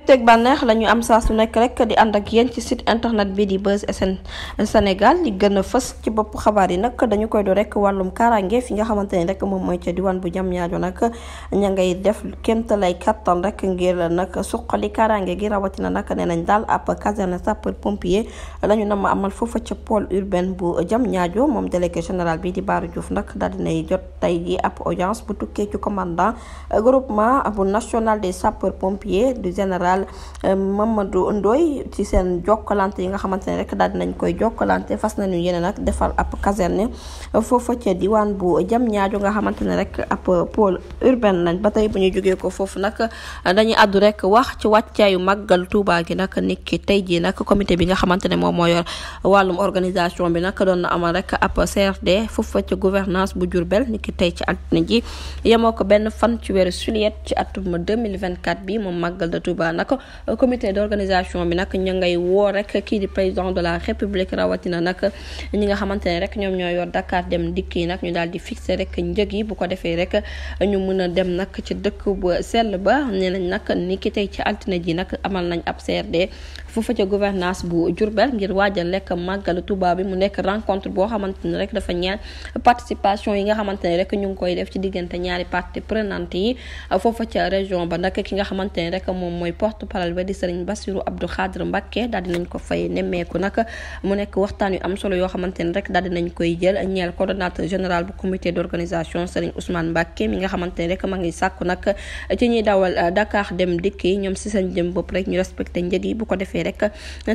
mbégteeg bànneex la ñu am saa su nekk rek di ànd ak yéen ci site internet bi di Buzz SN Sénégal li gën a fës ci bopp xabaar yi nag dañu koy do rek wàllum kaaraange fi nga xamante ni rek moom mooy ca diwaan bu Diamniadio nag ña ngay def kéemtalaay kattan rek ngir nag suqali kaaraange gi rawatina nag nee nañ daal ab caserne sapeur pompier la ñu nam amal foofa ca pôle urbain bu Diamniadio moom délégué général bi di Bara Diouf nag daal dinay jot tey ji ab audience bu tukkee ci commandant groupement bu national des sapeurs pompiers du général Mamadou Ndoye ci seen jokkalante yi nga xamante ne rek daal dinañ koy jokkalante fas nañu yéene nag defal ab caserne foofa ca diwaan bu Diamniadio nga xamante ne rek ab pôle urbain lañ ba tey bu ñu jógee ko foofu nag dañuy àddu rek wax ci wàccaayu màggal Touba gi nag niki tey jii nag comité bi nga xamante ne moom moo yor wàllum organisation bi nag doon na amal rek ab CRD foofa ca gouvernance bu Diourbel niki tey ci altine ji yemoo ko benn fan ci weeru juillet ci atum 2024 bi moom màggal de Touba nag comité d'organisation bi nag ñu ngay woo rek kii di président de la république rawatina nag ñi nga xamante ne rek ñoom ñoo yor Dakar dem dikk yi nag ñu daal di fixé rek njëg yi bu ko defee rek ñu mën a dem nag ci dëkk bu sell ba nee nañ nag ni ki tey ci altine ji nag amal nañ ab CRD foofa ca gouvernance bu Diourbel ngir waajal rek màggal Touba bi mu nekk rencontre boo xamante ne rek dafa ñaan participation yi nga xamante ne rek ñu ngi koy def ci diggante ñaari parties prenantes yi foofa ca région ba nag ki nga xamante ne rek moom mooy porte-parole ba di Serigne Bassirou Abdou Khadre Mbacké daal dinañ ko fay nemmeeku nag mu nekk waxtaan yu am solo yoo xamante ne rek daal dinañ koy jël ñeel coordonnateur général bu comité d'organisation Serigne Ousmane Mbacké mi nga xamante ne rek ma ngi sàkku nag ci ñuy dawal Dakar dem dikk yi ñoom si seen jëm bopp rek ñu respecté njëg yi bu ko defee rek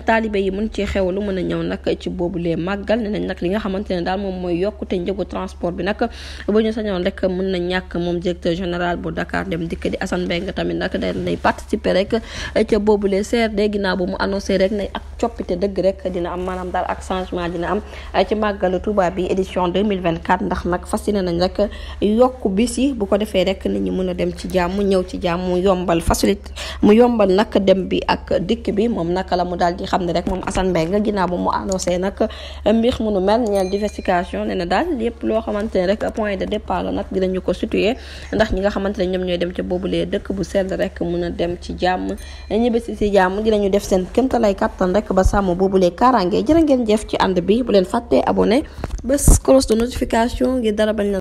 taalibe yi mën ci xew lu mën a ñëw nag ci boobu lee màggal ne nañ nag li nga xamante ne daal moom mooy yokkute njëgu transport bi nag bu ñu sañoon rek mën na ñàkk moom directeur général bu Dakar dem dikk di Assane Mbengue tamit nag day participer rek ca boobu lee CRD ginnaaw bu mu annoncé rek ne ak coppite dëgg rek dina am maanaam daal ak changement dina am ci màggalu Touba bi édition 2024 ndax nag fas yéene nañ rek yokku bis yi bu ko defee rek nit ñi mën a dem ci jàmm ñëw ci jàmm mu yombal facilité mu yombal nag dem bi ak dikk bi moom naka la mu daal di xam ne rek moom Assane Mbengue ginnaaw bu mu annoncé nag mbir mu nu mel ñeel diversification nee na daal lépp loo xamante ne rek point de départ la nag dinañu ko situé ndax ñi nga xamante ne ñoom ñooy dem ca boobulee dëkk bu sell rek mën a dem ci jàmm ñibbisi ci jàmm dinañu def seen kéemtalaay kattan rek ba sàmm boobulee kaaraange jërë ngeen jëf ci ànd bi bu leen fàttee abonné bés cloche de notification ngir dara bañ